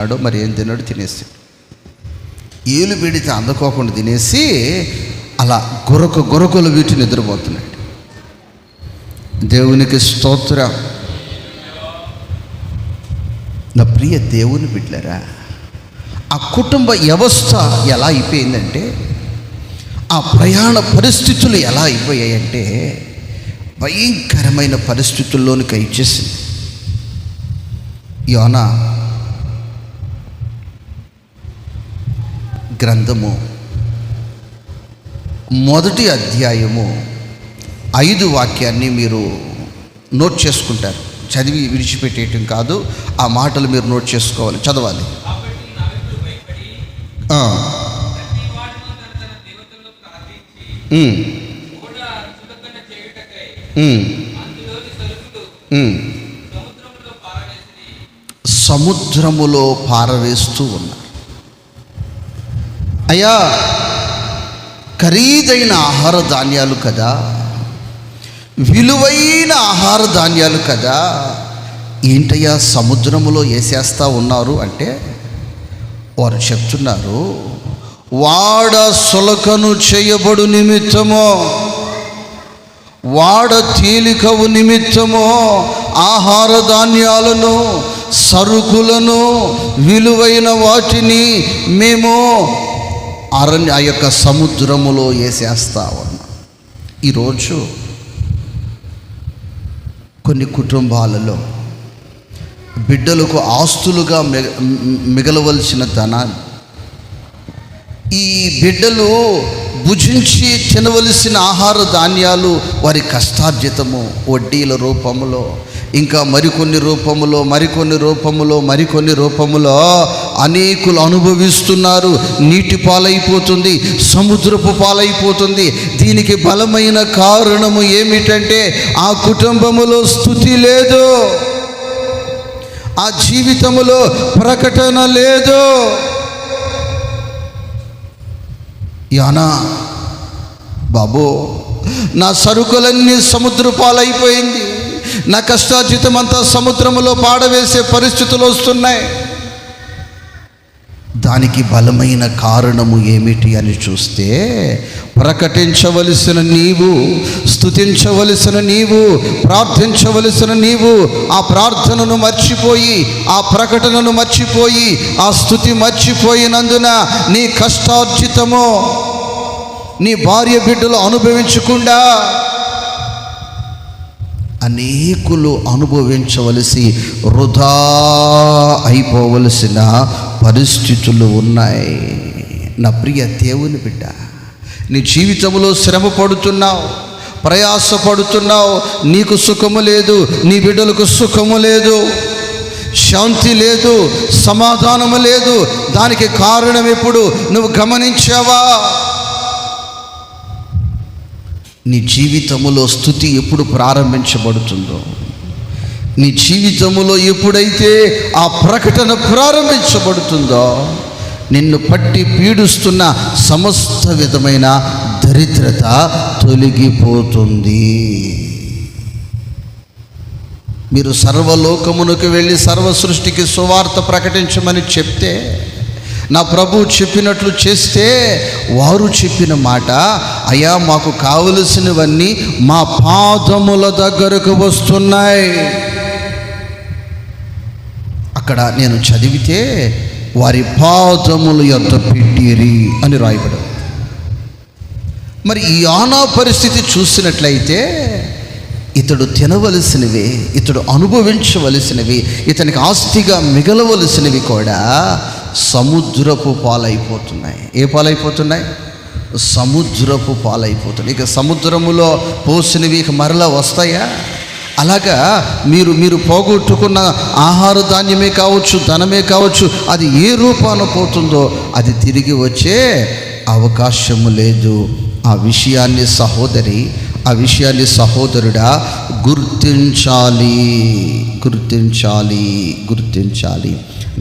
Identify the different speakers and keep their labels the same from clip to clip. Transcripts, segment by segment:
Speaker 1: మరి ఏం తిన్నాడు, తినేసి ఏలు పెడితే అందుకోకుండా తినేసి అలా గొరకలు వీటి నిద్రపోతున్నాడు. దేవునికి స్తోత్రం. నా ప్రియ దేవుని బిడ్డలారా, ఆ కుటుంబ వ్యవస్థ ఎలా అయిపోయిందంటే, ఆ ప్రయాణ పరిస్థితులు ఎలా అయిపోయాయంటే భయంకరమైన పరిస్థితుల్లోనికి ఇచ్చేసింది. యోనా గ్రంథము 1వ అధ్యాయము 5వ వాక్యాన్ని మీరు నోట్ చేసుకుంటారు. చదివి విడిచిపెట్టేయటం కాదు, ఆ మాటలు మీరు నోట్ చేసుకోవాలి, చదవాలి. సముద్రములో పారవేస్తూ ఉన్నారు. అయ్యా, ఖరీదైన ఆహార ధాన్యాలు కదా, విలువైన ఆహార ధాన్యాలు కదా, ఏంటయ్యా సముద్రములో వేసేస్తూ ఉన్నారు అంటే, వారు చెప్తున్నారు, వాడ సులకను చేయబడు నిమిత్తమో, వాడ తేలికవు నిమిత్తమో ఆహార ధాన్యాలను, సరుకులను, విలువైన వాటిని మేము ఆ యొక్క సముద్రములో వేసేస్తా ఉన్నాం. ఈరోజు కొన్ని కుటుంబాలలో బిడ్డలకు ఆస్తులుగా మిగలవలసిన ధనాన్ని ఈ బిడ్డలు భుజించి తినవలసిన ఆహార ధాన్యాలు వారి కష్టార్జితము వడ్డీల రూపములో, ఇంకా మరికొన్ని రూపములో అనేకులు అనుభవిస్తున్నారు. నీటి పాలైపోతుంది, సముద్రపు పాలైపోతుంది. దీనికి బలమైన కారణము ఏమిటంటే, ఆ కుటుంబములో స్తుతి లేదు, ఆ జీవితములో ప్రకటన లేదు. యానా బాబో, నా సరుకులన్నీ సముద్ర పాలైపోయింది, నా కష్టార్జితం అంతా సముద్రములో పాడవేసే పరిస్థితులు వస్తున్నాయి. దానికి బలమైన కారణము ఏమిటి అని చూస్తే, ప్రకటించవలసిన నీవు, స్తుతించవలసిన నీవు, ప్రార్థించవలసిన నీవు ఆ ప్రార్థనను మర్చిపోయి, ఆ ప్రకటనను మర్చిపోయి, ఆ స్తుతి మర్చిపోయినందున నీ కష్టార్జితము నీ భార్య బిడ్డలు అనుభవించకుండా అనేకులు అనుభవించవలసి వృధా అయిపోవలసిన పరిస్థితులు ఉన్నాయి. నా ప్రియ దేవుని బిడ్డ, నీ జీవితంలో శ్రమ పడుతున్నావు, ప్రయాసపడుతున్నావు, నీకు సుఖము లేదు, నీ బిడ్డలకు సుఖము లేదు, శాంతి లేదు, సమాధానము లేదు. దానికి కారణం ఎప్పుడు నువ్వు గమనించావా? నీ జీవితములో స్తుతి ఎప్పుడు ప్రారంభించబడుతుందో, నీ జీవితములో ఎప్పుడైతే ఆ ప్రకటన ప్రారంభించబడుతుందో, నిన్ను పట్టి పీడిస్తున్న సమస్త విధమైన దరిద్రత తొలగిపోతుంది. మీరు సర్వలోకమునకు వెళ్ళి సర్వ సృష్టికి సువార్త ప్రకటించమని చెప్తే, నా ప్రభు చెప్పినట్లు చేస్తే, వారు చెప్పిన మాట, అయ్యా మాకు కావలసినవన్నీ మా పాదముల దగ్గరకు వస్తున్నాయి. అక్కడ నేను చదివితే, వారి పాదముల యొద్ద పెట్టిరి అని రాయబడింది. మరి ఈ యోనా పరిస్థితి చూసినట్లయితే, ఇతడు తినవలసినవి, ఇతడు అనుభవించవలసినవి, ఇతనికి ఆస్తిగా మిగలవలసినవి కూడా సముద్రపు పాలైపోతున్నాయి. ఏ పాలైపోతున్నాయి? సముద్రపు పాలైపోతున్నాయి. ఇక సముద్రములో పోసినవి ఇక మరలా వస్తాయా? అలాగా మీరు పోగొట్టుకున్న ఆహార ధాన్యమే కావచ్చు, ధనమే కావచ్చు, అది ఏ రూపాన పోతుందో అది తిరిగి వచ్చే అవకాశము లేదు. ఆ విషయాన్ని సహోదరుడా గుర్తించాలి.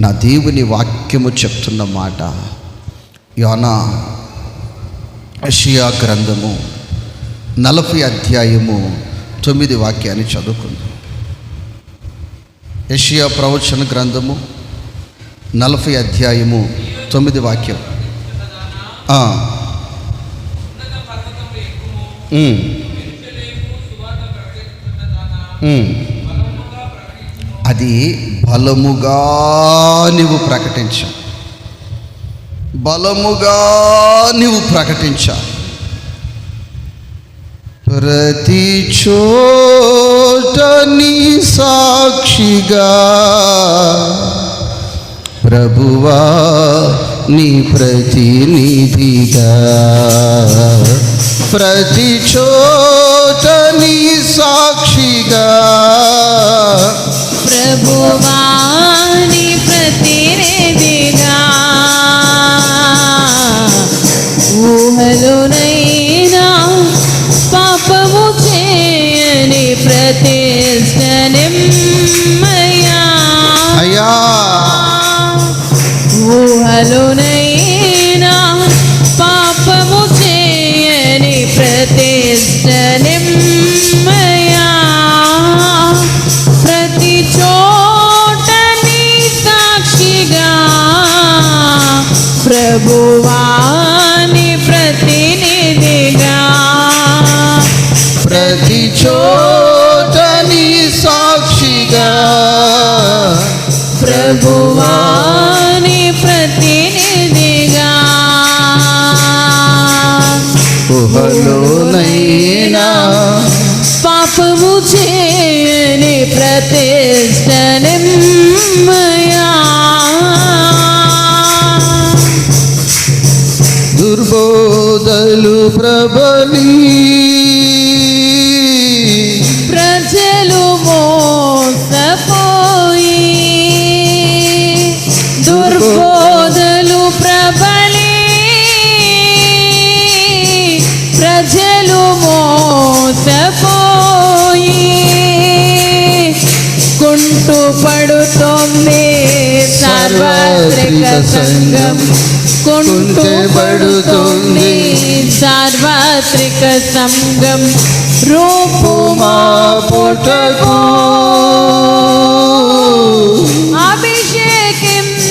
Speaker 1: నా దేవుని వాక్యము చెప్తున్న మాట, యోనా యెషయా గ్రంథము 40వ అధ్యాయము 9వ వాక్యాన్ని చదువుకుందాం. యెషయా ప్రవచన గ్రంథము 40 అధ్యాయము 9 వాక్యం. అది బలముగా నీవు ప్రకటించావు, బలముగా నీవు ప్రకటించావు. ప్రతి చోట నీ సాక్షిగా ప్రభువా నీ ప్రతినిధిగా, ప్రతి చోట నీ సాక్షిగా
Speaker 2: ప్రభువా నీ ప్రతినిధిగా, ఊహలోనైనా పాపము చేయని ప్రతిష్టనిమ్మయ్యా
Speaker 1: అయ్యా,
Speaker 2: ఊహలోనైనా పాపము చేయని ప్రతిష్టనిమ్మయ్యా, ప్రతి చోట నీ సాక్షిగా ప్రభువా నీ ప్రతినిధిగా,
Speaker 1: ప్రతి చోట నీ సాక్షిగా
Speaker 2: ప్రభువా నీ ప్రతినిధిగా,
Speaker 1: ఊహలోనైనా
Speaker 2: పాపము చేయని ప్రతిష్టనిమ్మయ్యా,
Speaker 1: దుర్బోధలు ప్రబలి
Speaker 2: ప్రజలు మోసపోయి, దుర్బోధలు ప్రబలి ప్రజలు మోసపోయి, కుంటు పడుతోంది సార్వత్రిక సంఘం, కుంటు పడుతోంది సార్వత్రిక సంఘం, రూపుమా పుటకు అభిషేకించుమయ్యా,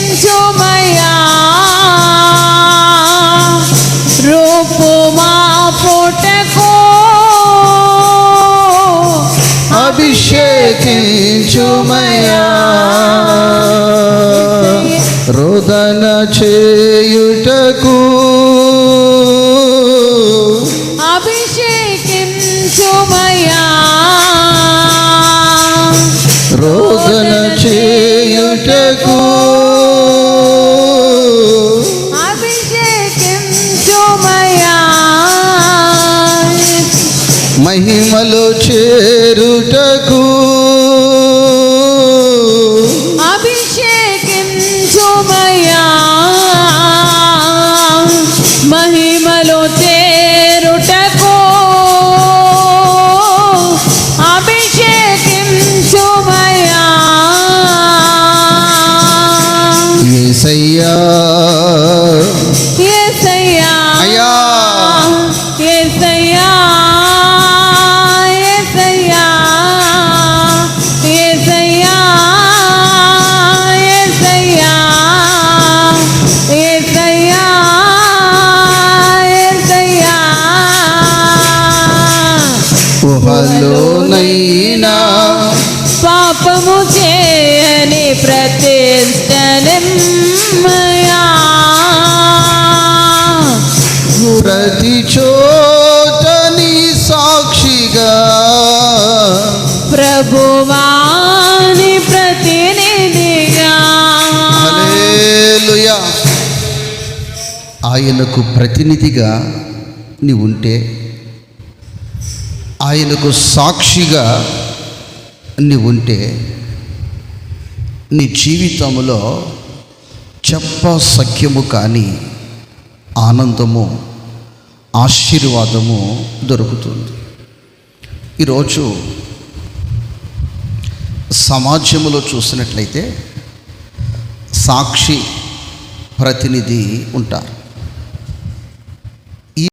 Speaker 2: రూపుమా పుటకు
Speaker 1: అభిషేకించుమయ్యా, రోదన చేయుటకు
Speaker 2: అభిషేకించుమయ్యా,
Speaker 1: రోదన చేయుటకు
Speaker 2: అభిషేకించుమయ్యా,
Speaker 1: మహిమలో చేరుటకు
Speaker 2: అభిషేకించుమయ్యా, మహిమలో చేరుటకు అభిషేకించుమయ్యా,
Speaker 1: యేసయ్యా
Speaker 2: యేసయ్యా
Speaker 1: అయ్యా,
Speaker 2: యేసయ్యా యేసయ్యా యేసయ్యా యేసయ్యా యేసయ్యా యేసయ్యా,
Speaker 1: ఊహలోనైనా
Speaker 2: పాపము చేయని ప్రతిష్టనిమ్మయ్యా,
Speaker 1: ప్రతి చోట నీ సాక్షిగా
Speaker 2: ప్రభువా నీ ప్రతినిధిగా,
Speaker 1: హల్లెలూయా. ఆయనకు ప్రతినిధిగా నీవు ఉంటే, ఆయనకు సాక్షిగా నీవు ఉంటే, నీ జీవితంలో చెప్పసఖ్యము కాని ఆనందము, ఆశీర్వాదము దొరుకుతుంది. ఈరోజు సమాజంలో చూసినట్లయితే సాక్షి, ప్రతినిధి ఉంటారు.